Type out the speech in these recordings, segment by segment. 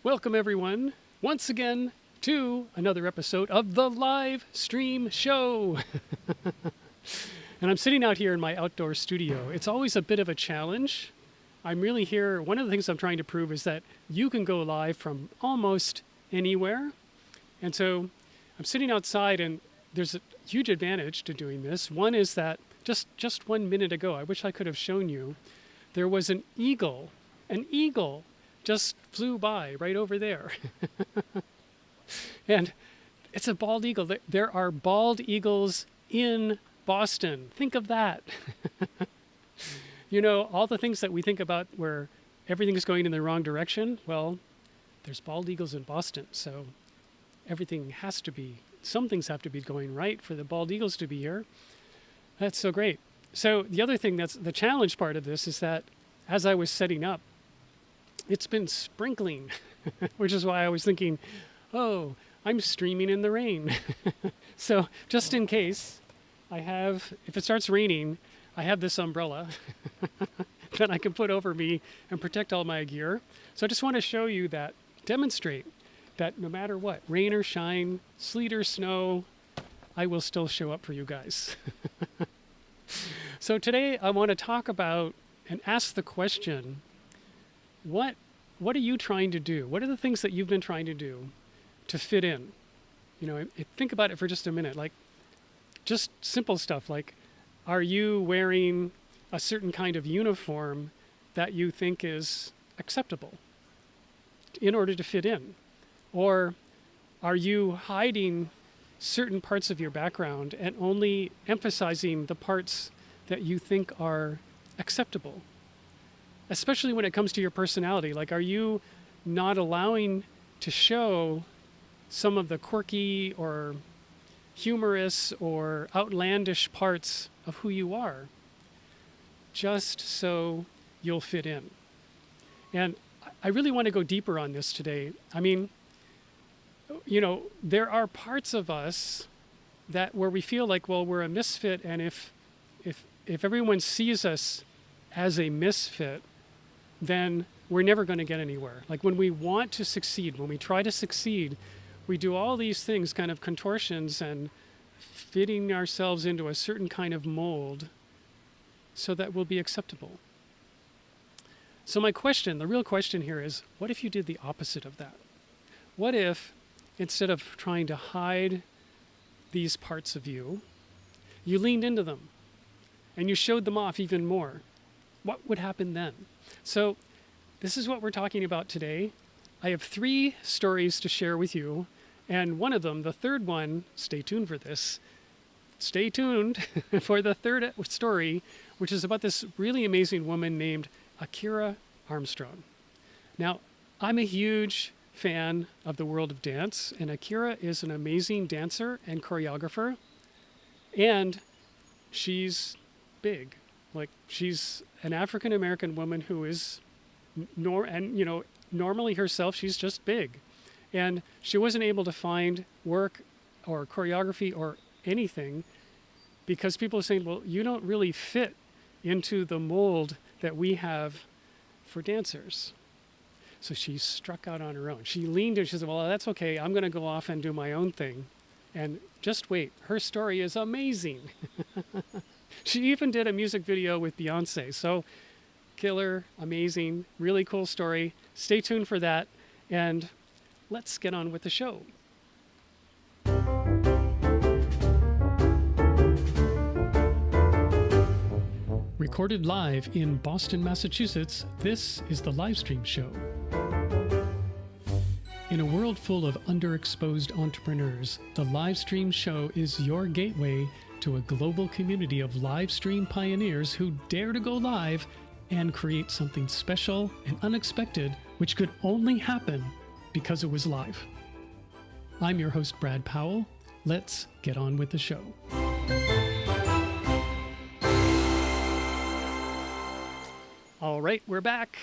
Welcome, everyone, once again to another episode of the live stream show. And I'm sitting out here in my outdoor studio. It's always a bit of a challenge. I'm really here. One of the things I'm trying to prove is that you can go live from almost anywhere. And so I'm sitting outside, and there's a huge advantage to doing this. One is that just 1 minute ago, I wish I could have shown you, there was an eagle. An eagle just flew by right over there. And it's a bald eagle. There are bald eagles in Boston. Think of that. You know, all the things that we think about where everything's going in the wrong direction, well, there's bald eagles in Boston. So everything has to be, some things have to be going right for the bald eagles to be here. That's so great. So the other thing that's the challenge part of this is that as I was setting up, it's been sprinkling, which is why I was thinking, oh, I'm streaming in the rain. So just in case, if it starts raining, I have this umbrella that I can put over me and protect all my gear. So I just want to show you that, demonstrate that no matter what, rain or shine, sleet or snow, I will still show up for you guys. So today I want to talk about and ask the question, what are you trying to do? What are the things that you've been trying to do to fit in? You know, think about it for just a minute. Like, just simple stuff like, are you wearing a certain kind of uniform that you think is acceptable in order to fit in? Or are you hiding certain parts of your background and only emphasizing the parts that you think are acceptable? Especially when it comes to your personality. Like, are you not allowing to show some of the quirky or humorous or outlandish parts of who you are, just so you'll fit in? And I really want to go deeper on this today. I mean, you know, there are parts of us where we feel like, well, we're a misfit, and if everyone sees us as a misfit, then we're never going to get anywhere. Like, when we want to succeed, when we try to succeed, we do all these things, kind of contortions and fitting ourselves into a certain kind of mold so that we'll be acceptable. So my question, the real question here is, what if you did the opposite of that? What if, instead of trying to hide these parts of you, you leaned into them and you showed them off even more? What would happen then? So this is what we're talking about today. I have 3 stories to share with you, and one of them, the third one, stay tuned for this. Stay tuned for the third story, which is about this really amazing woman named Akira Armstrong. Now, I'm a huge fan of the world of dance, and Akira is an amazing dancer and choreographer, and she's big. Like, she's an African American woman who is normally herself, she's just big. And she wasn't able to find work or choreography or anything because people are saying, well, you don't really fit into the mold that we have for dancers. So she struck out on her own. She leaned in, she said, well, that's okay. I'm going to go off and do my own thing. And just wait, her story is amazing. She even did a music video with Beyonce. So killer, amazing, really cool story. Stay tuned for that. And let's get on with the show. Recorded live in Boston, Massachusetts, this is the Livestream Show. In a world full of underexposed entrepreneurs, the Livestream Show is your gateway to a global community of live stream pioneers who dare to go live and create something special and unexpected, which could only happen because it was live. I'm your host, Brad Powell. Let's get on with the show. All right, we're back.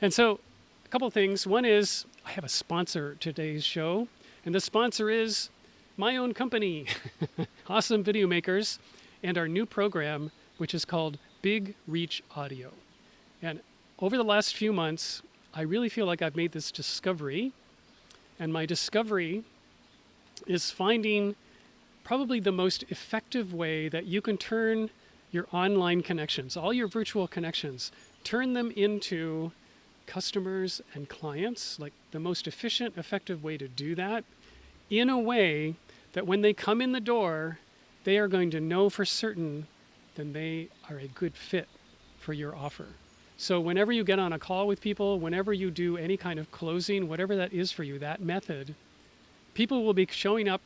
And so, a couple of things. One is, I have a sponsor today's show, and the sponsor is my own company, Awesome Video Makers, and our new program, which is called Big Reach Audio. And over the last few months, I really feel like I've made this discovery, and my discovery is finding probably the most effective way that you can turn your online connections, all your virtual connections, turn them into customers and clients, like the most efficient, effective way to do that in a way that when they come in the door, they are going to know for certain that they are a good fit for your offer. So whenever you get on a call with people, whenever you do any kind of closing, whatever that is for you, that method, people will be showing up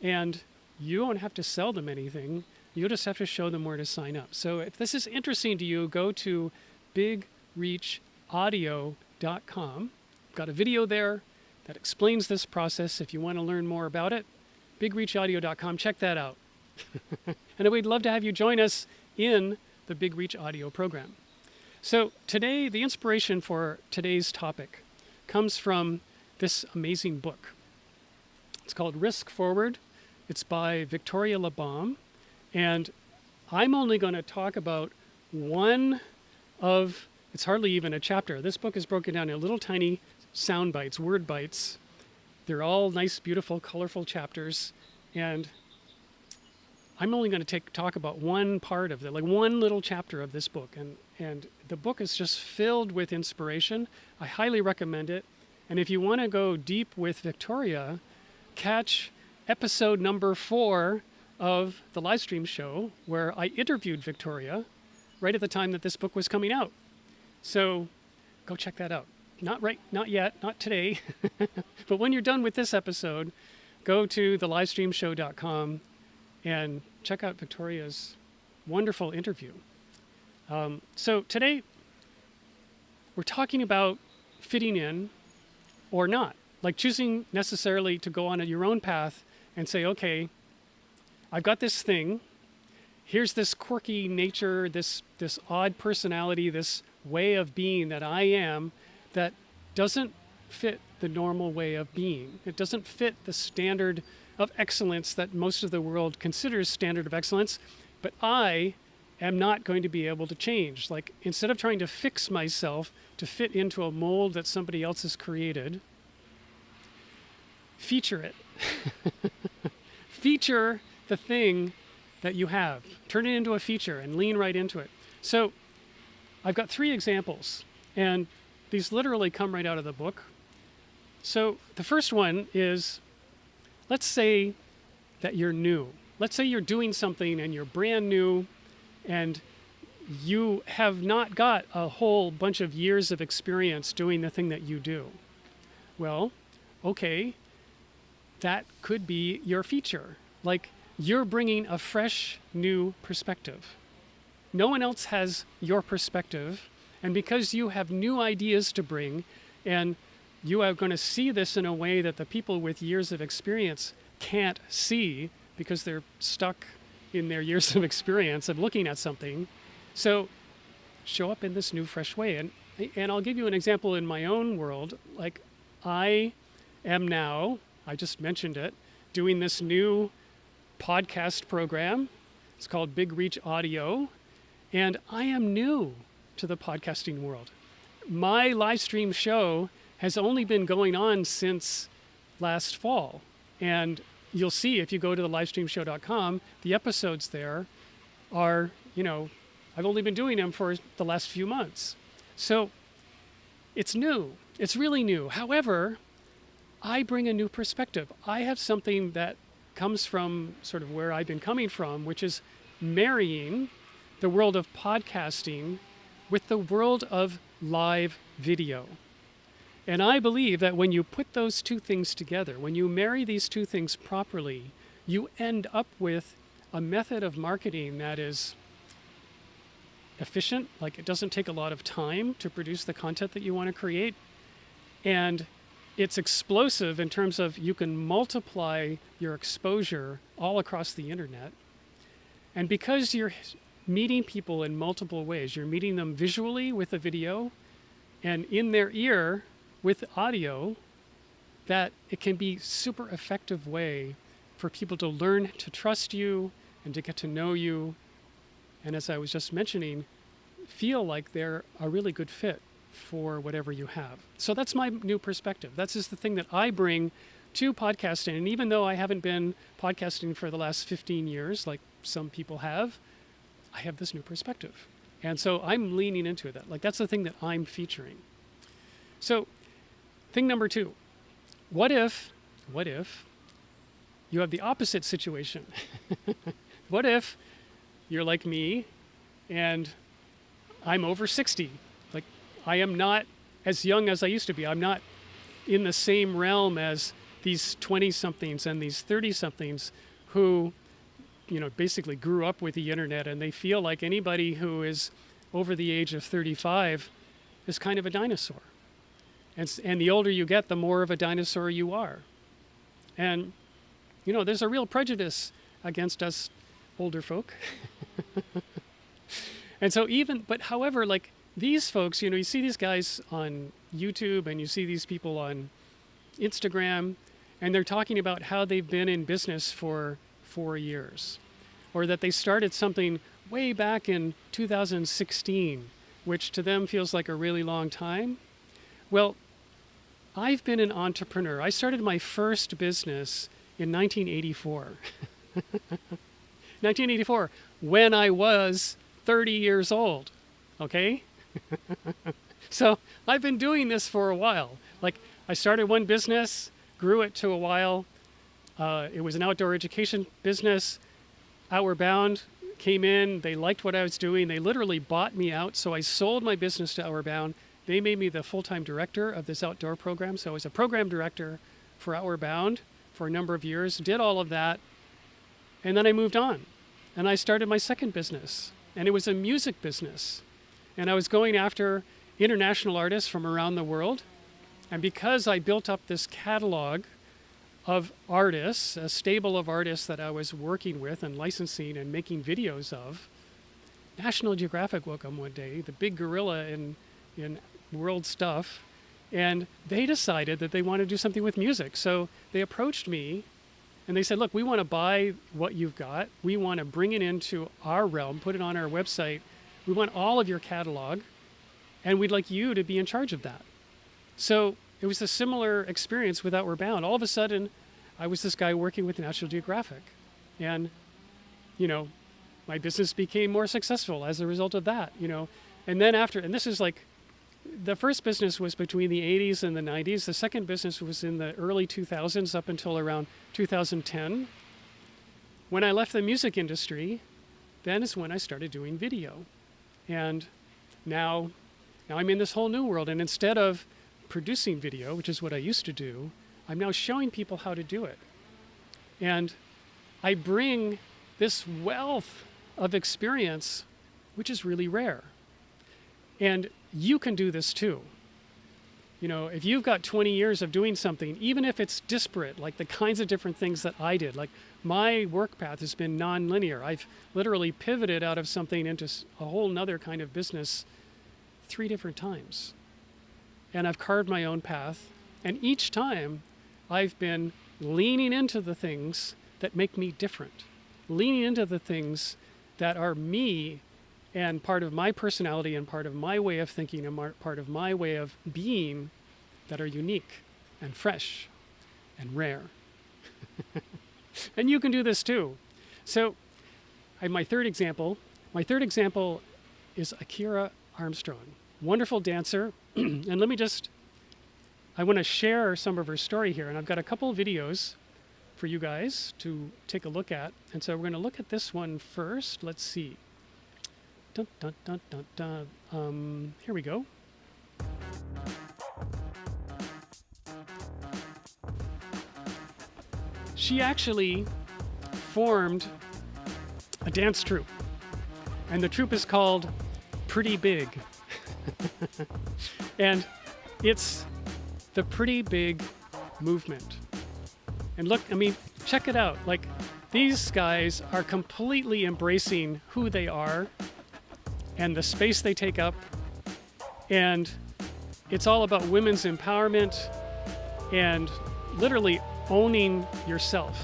and you don't have to sell them anything. You'll just have to show them where to sign up. So if this is interesting to you, go to bigreachaudio.com. I've got a video there that explains this process. If you want to learn more about it, bigreachaudio.com, check that out. And we'd love to have you join us in the Big Reach Audio program. So today, the inspiration for today's topic comes from this amazing book. It's called Risk Forward. It's by Victoria Labalme. And I'm only going to talk about one of, it's hardly even a chapter. This book is broken down into little tiny sound bites, word bites. They're all nice, beautiful, colorful chapters. And I'm only going to talk about one part of it, like one little chapter of this book. And the book is just filled with inspiration. I highly recommend it. And if you want to go deep with Victoria, catch episode number 4 of the live stream show where I interviewed Victoria right at the time that this book was coming out. So go check that out. Not yet, not today. But when you're done with this episode, go to thelivestreamshow.com and check out Victoria's wonderful interview. So today, we're talking about fitting in or not, like choosing necessarily to go on your own path and say, okay, I've got this thing, here's this quirky nature, this odd personality, this way of being that I am that doesn't fit the normal way of being. It doesn't fit the standard of excellence that most of the world considers standard of excellence, but I am not going to be able to change. Like, instead of trying to fix myself to fit into a mold that somebody else has created, feature it. Feature the thing that you have. Turn it into a feature and lean right into it. So I've got 3 examples, and these literally come right out of the book. So the first one is, let's say that you're new. Let's say you're doing something and you're brand new and you have not got a whole bunch of years of experience doing the thing that you do. Well, okay, that could be your feature. Like, you're bringing a fresh, new perspective. No one else has your perspective, and because you have new ideas to bring, and you are going to see this in a way that the people with years of experience can't see because they're stuck in their years of experience of looking at something. So show up in this new, fresh way. And I'll give you an example in my own world. Like, I am now, I just mentioned it, doing this new podcast program. It's called Big Reach Audio. And I am new to the podcasting world. My live stream show has only been going on since last fall. And you'll see if you go to the livestreamshow.com, the episodes there are, I've only been doing them for the last few months. So it's new. It's really new. However, I bring a new perspective. I have something that comes from sort of where I've been coming from, which is marrying the world of podcasting with the world of live video. And I believe that when you put those two things together, when you marry these two things properly, you end up with a method of marketing that is efficient, like it doesn't take a lot of time to produce the content that you want to create. And it's explosive in terms of you can multiply your exposure all across the internet. And because you're meeting people in multiple ways, you're meeting them visually with a video and in their ear with audio, that it can be super effective way for people to learn to trust you and to get to know you. And as I was just mentioning, feel like they're a really good fit for whatever you have. So that's my new perspective. That's just the thing that I bring to podcasting. And even though I haven't been podcasting for the last 15 years, like some people have, I have this new perspective. And so I'm leaning into that. Like that's the thing that I'm featuring. So thing number 2, what if you have the opposite situation? What if you're like me and I'm over 60? Like I am not as young as I used to be. I'm not in the same realm as these 20-somethings and these 30-somethings who, basically grew up with the internet, and they feel like anybody who is over the age of 35 is kind of a dinosaur. And the older you get, the more of a dinosaur you are. And, there's a real prejudice against us older folk. And so however, like these folks, you see these guys on YouTube and you see these people on Instagram, and they're talking about how they've been in business for 4 years, or that they started something way back in 2016, which to them feels like a really long time. Well, I've been an entrepreneur. I started my first business in 1984. 1984, when I was 30 years old, okay? So I've been doing this for a while. Like I started one business, grew it to a while. It was an outdoor education business. Outward Bound came in. They liked what I was doing. They literally bought me out. So I sold my business to Outward Bound. They made me the full-time director of this outdoor program. So I was a program director for Outward Bound for a number of years, did all of that. And then I moved on and I started my second business, and it was a music business. And I was going after international artists from around the world. And because I built up this catalog of artists, a stable of artists that I was working with and licensing and making videos of, National Geographic woke up one day, the big gorilla in world stuff, and they decided that they wanted to do something with music. So they approached me and they said, look, we want to buy what you've got. We want to bring it into our realm, put it on our website. We want all of your catalog, and we'd like you to be in charge of that. So it was a similar experience with Outward Bound. All of a sudden, I was this guy working with National Geographic. And, my business became more successful as a result of that, And then and this is like, the first business was between the 80s and the 90s. The second business was in the early 2000s up until around 2010. When I left the music industry, then is when I started doing video. And now I'm in this whole new world. And instead of producing video, which is what I used to do, I'm now showing people how to do it. And I bring this wealth of experience, which is really rare. And you can do this too. If you've got 20 years of doing something, even if it's disparate, like the kinds of different things that I did, like my work path has been non-linear. I've literally pivoted out of something into a whole nother kind of business 3 different times. And I've carved my own path. And each time I've been leaning into the things that make me different, leaning into the things that are me and part of my personality and part of my way of thinking and part of my way of being that are unique and fresh and rare. And you can do this too. So my third example is Akira Armstrong, wonderful dancer. And I want to share some of her story here. And I've got a couple of videos for you guys to take a look at. And so we're going to look at this one first. Let's see. Dun, dun, dun, dun, dun. Here we go. She actually formed a dance troupe, and the troupe is called Pretty Big. And it's the Pretty Big movement. And look, check it out. Like, these guys are completely embracing who they are and the space they take up. And it's all about women's empowerment and literally owning yourself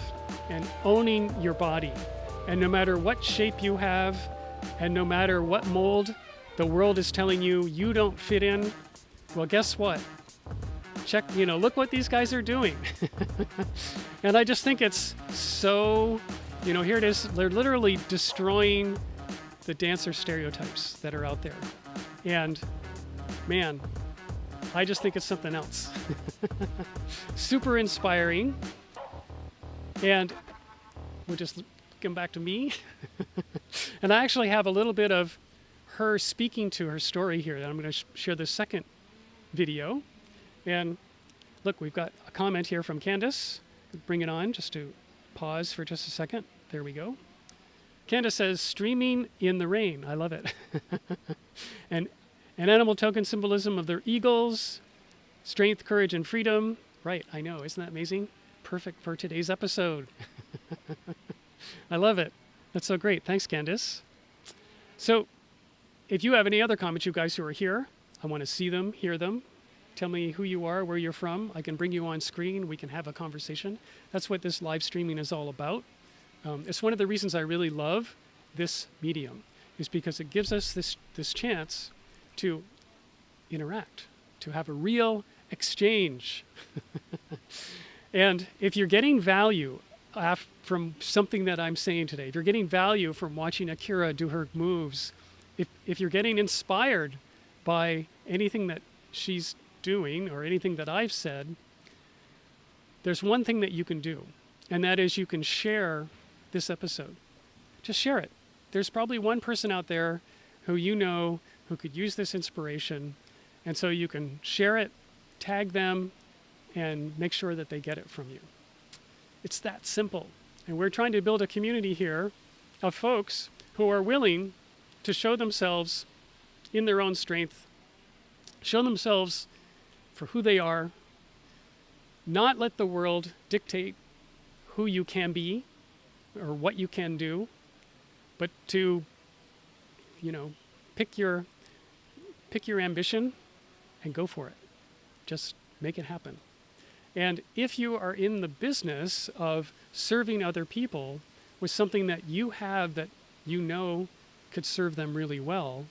and owning your body. And no matter what shape you have and no matter what mold the world is telling you you don't fit in, Well, guess what? Check, look what these guys are doing. And I just think it's so, here it is. They're literally destroying the dancer stereotypes that are out there. And man, I just think it's something else. Super inspiring. And we'll just come back to me. And I actually have a little bit of her speaking to her story here. I'm going to share the second video. And look, we've got a comment here from Candace. Bring it on just to pause for just a second. There we go. Candace says, streaming in the rain. I love it. And an animal token symbolism of their eagles, strength, courage, and freedom. Right, I know. Isn't that amazing? Perfect for today's episode. I love it. That's so great. Thanks, Candace. So if you have any other comments, you guys who are here, I want to see them, hear them. Tell me who you are, where you're from. I can bring you on screen. We can have a conversation. That's what this live streaming is all about. It's one of the reasons I really love this medium, is because it gives us this chance to interact, to have a real exchange. And if you're getting value from something that I'm saying today, if you're getting value from watching Akira do her moves, if you're getting inspired by anything that she's doing or anything that I've said, there's one thing that you can do, and that is you can share this episode. Just share it. There's probably one person out there who who could use this inspiration, and so you can share it, tag them, and make sure that they get it from you. It's that simple. And we're trying to build a community here of folks who are willing to show themselves in their own strength, show themselves for who they are, not let the world dictate who you can be or what you can do, but to, pick your ambition and go for it. Just make it happen. And if you are in the business of serving other people with something that you have that could serve them really well,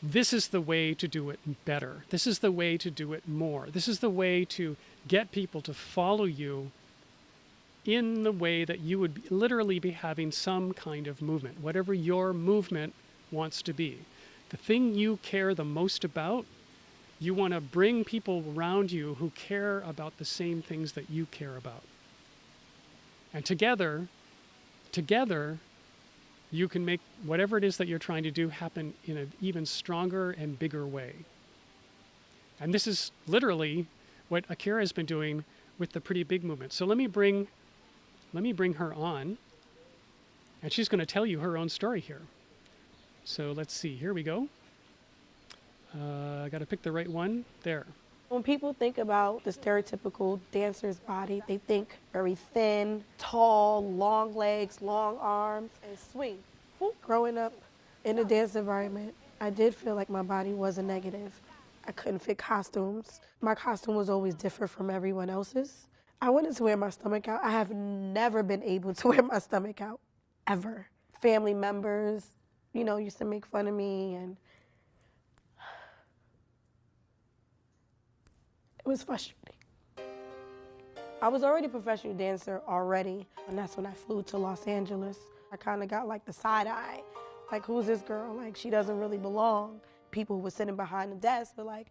this is the way to do it better. This is the way to do it more. This is the way to get people to follow you in the way that you would literally be having some kind of movement, whatever your movement wants to be. The thing you care the most about, you want to bring people around you who care about the same things that you care about. And together, you can make whatever it is that you're trying to do happen in an even stronger and bigger way. And this is literally what Akira has been doing with the Pretty Big movement. So let me bring her on, and she's going to tell you her own story here. So let's see. Here we go. I got to pick the right one. There. When people think about the stereotypical dancer's body, they think very thin, tall, long legs, long arms, and swing. Growing up in a dance environment, I did feel like my body was a negative. I couldn't fit costumes. My costume was always different from everyone else's. I wanted to wear my stomach out. I have never been able to wear my stomach out, ever. Family members, used to make fun of me, and it was frustrating. I was already a professional dancer already, and that's when I flew to Los Angeles. I kind of got like the side eye, like, who's this girl? Like, she doesn't really belong. People were sitting behind the desk, but like,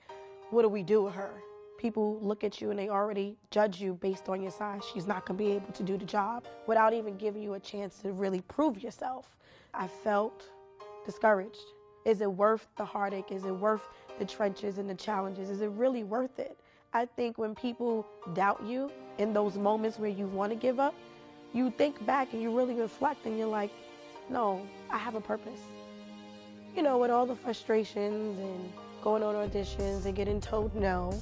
what do we do with her? People look at you and they already judge you based on your size. She's not gonna be able to do the job without even giving you a chance to really prove yourself. I felt discouraged. Is it worth the heartache? Is it worth the trenches and the challenges? Is it really worth it? I think when people doubt you in those moments where you want to give up, you think back and you really reflect and you're like, no, I have a purpose. With all the frustrations and going on auditions and getting told no,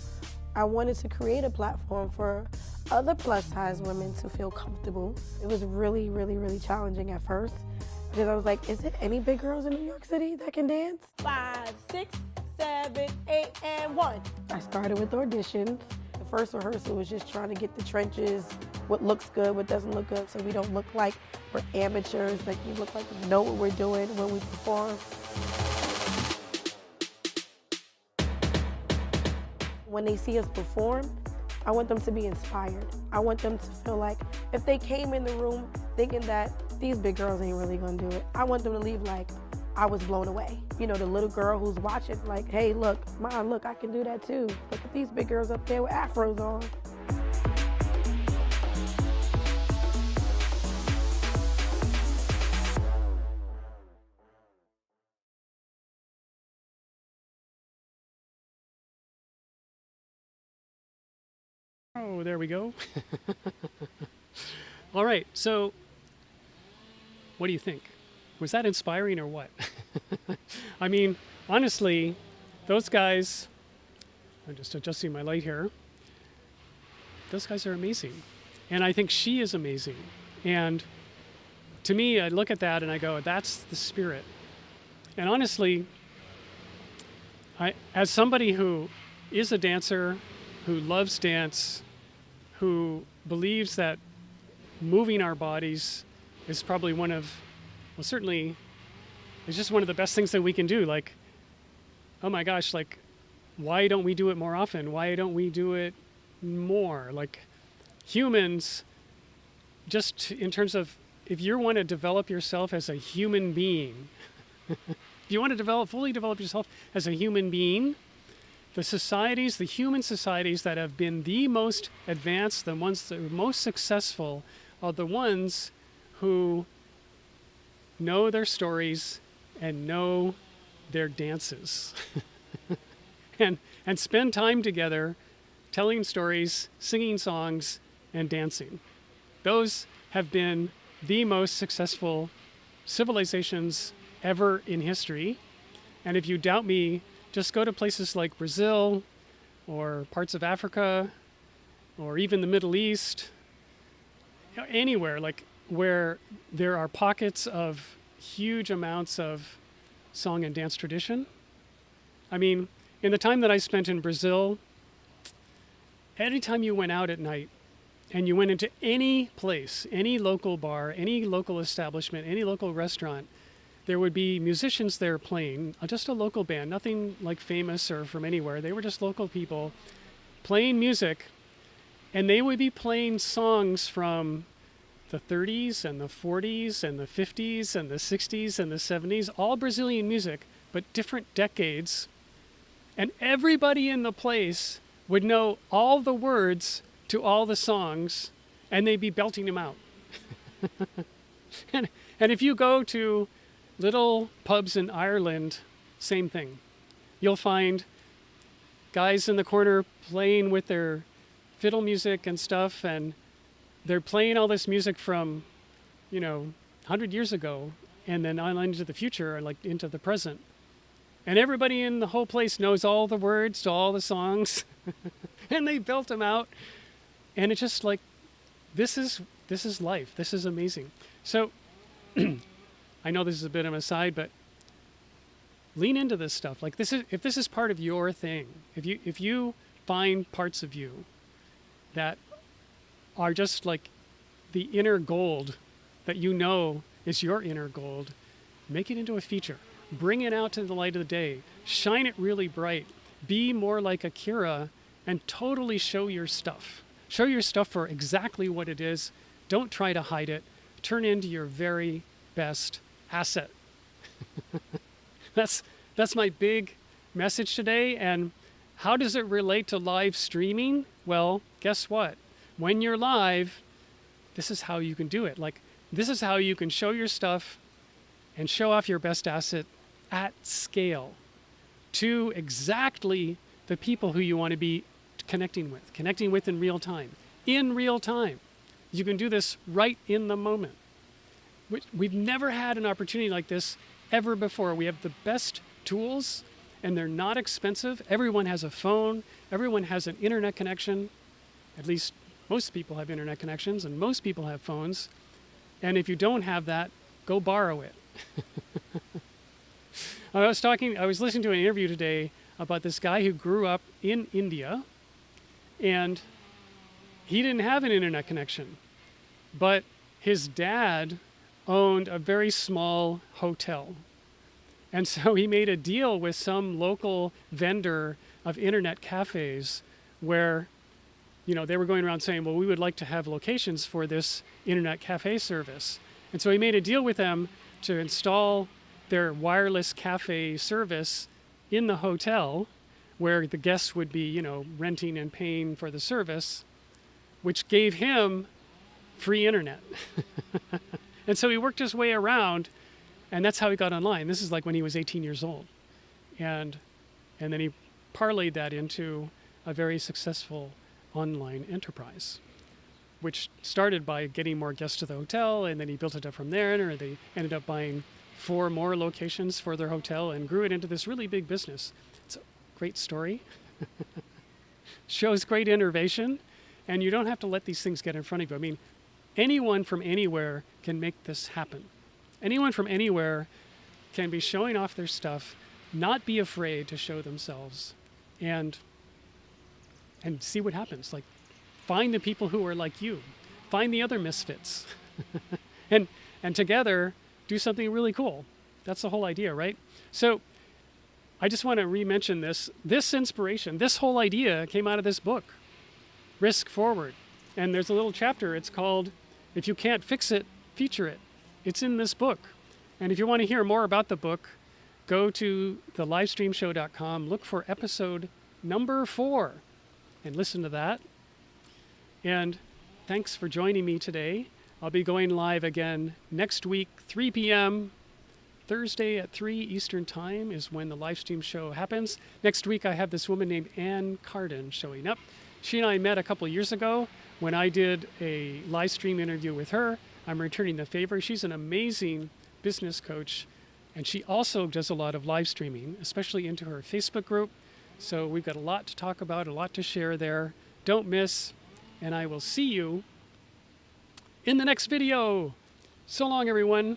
I wanted to create a platform for other plus size women to feel comfortable. It was really, really, really challenging at first because I was like, is there any big girls in New York City that can dance? 5, 6, 7, 8, and 1. I started with auditions. The first rehearsal was just trying to get the trenches, what looks good, what doesn't look good, so we don't look like we're amateurs, like you look like we know what we're doing when we perform. when they see us perform, I want them to be inspired. I want them to feel like if they came in the room thinking that these big girls ain't really gonna do it, I want them to leave like, I was blown away. You know, the little girl who's watching like, hey, look, Mom, look, I can do that too. Look at these big girls up there with afros on. Oh, there we go. All right, so what do you think? Was that inspiring or what? I mean, honestly, those guys, I'm just adjusting my light here. Those guys are amazing. And I think she is amazing. And to me, I look at that and I go, that's the spirit. And honestly, as somebody who is a dancer, who loves dance, who believes that moving our bodies is probably one of, well, certainly, it's just one of the best things that we can do. Like, oh my gosh, like, why don't we do it more often? Why don't we do it more? Like, humans, just in terms of, if you want to develop yourself as a human being, if you want to fully develop yourself as a human being, the human societies that have been the most advanced, the ones that are most successful, are the ones who know their stories and know their dances and spend time together telling stories, singing songs, and dancing. Those have been the most successful civilizations ever in history. And if you doubt me, just go to places like Brazil or parts of Africa or even the Middle East, anywhere like where there are pockets of huge amounts of song and dance tradition. I mean, in the time that I spent in Brazil, anytime you went out at night and you went into any place, any local bar, any local establishment, any local restaurant, there would be musicians there playing, just a local band, nothing like famous or from anywhere. They were just local people playing music, and they would be playing songs from the 30s and the 40s and the 50s and the 60s and the 70s, all Brazilian music, but different decades. And everybody in the place would know all the words to all the songs, and they'd be belting them out. and if you go to little pubs in Ireland, same thing. You'll find guys in the corner playing with their fiddle music and stuff, and they're playing all this music from, 100 years ago, and then on into the future, or like into the present. And everybody in the whole place knows all the words to all the songs, and they belt them out. And it's just like, this is life. This is amazing. So, I know this is a bit of an aside, but lean into this stuff. Like if this is part of your thing, if you find parts of you that are just like the inner gold that you know is your inner gold, make it into a feature. Bring it out to the light of the day. Shine it really bright. Be more like Akira and totally show your stuff. Show your stuff for exactly what it is. Don't try to hide it. Turn into your very best asset. That's my big message today. And how does it relate to live streaming? Well, guess what? When you're live, this is how you can do it. Like, this is how you can show your stuff and show off your best asset at scale to exactly the people who you want to be connecting with in real time. In real time. You can do this right in the moment. We've never had an opportunity like this ever before. We have the best tools, and they're not expensive. Everyone has a phone. Everyone has an internet connection. At least most people have internet connections, and most people have phones. And if you don't have that, go borrow it. I was listening to an interview today about this guy who grew up in India, and he didn't have an internet connection, but his dad owned a very small hotel. And so he made a deal with some local vendor of internet cafes where, you know, they were going around saying, well, we would like to have locations for this internet cafe service. And so he made a deal with them to install their wireless cafe service in the hotel where the guests would be, you know, renting and paying for the service, which gave him free internet. And so he worked his way around, and that's how he got online. This is like when he was 18 years old. And then he parlayed that into a very successful online enterprise, which started by getting more guests to the hotel, and then he built it up from there, and they ended up buying 4 more locations for their hotel and grew it into this really big business. It's a great story. Shows great innovation, and you don't have to let these things get in front of you. I mean, anyone from anywhere can make this happen. Anyone from anywhere can be showing off their stuff, not be afraid to show themselves, and see what happens. Like, find the people who are like you, find the other misfits, and together do something really cool. That's the whole idea, right? So I just want to re-mention this inspiration, this whole idea came out of this book, Risk Forward. And there's a little chapter, it's called, If You Can't Fix It, Feature It. It's in this book. And if you want to hear more about the book, go to thelivestreamshow.com, look for episode number 4, and listen to that. And thanks for joining me today. I'll be going live again next week, 3 p.m. Thursday at 3 Eastern Time is when the live stream show happens. Next week, I have this woman named Ann Carden showing up. She and I met a couple of years ago when I did a live stream interview with her. I'm returning the favor. She's an amazing business coach, and she also does a lot of live streaming, especially into her Facebook group. So we've got a lot to talk about, a lot to share there. Don't miss, and I will see you in the next video. So long, everyone.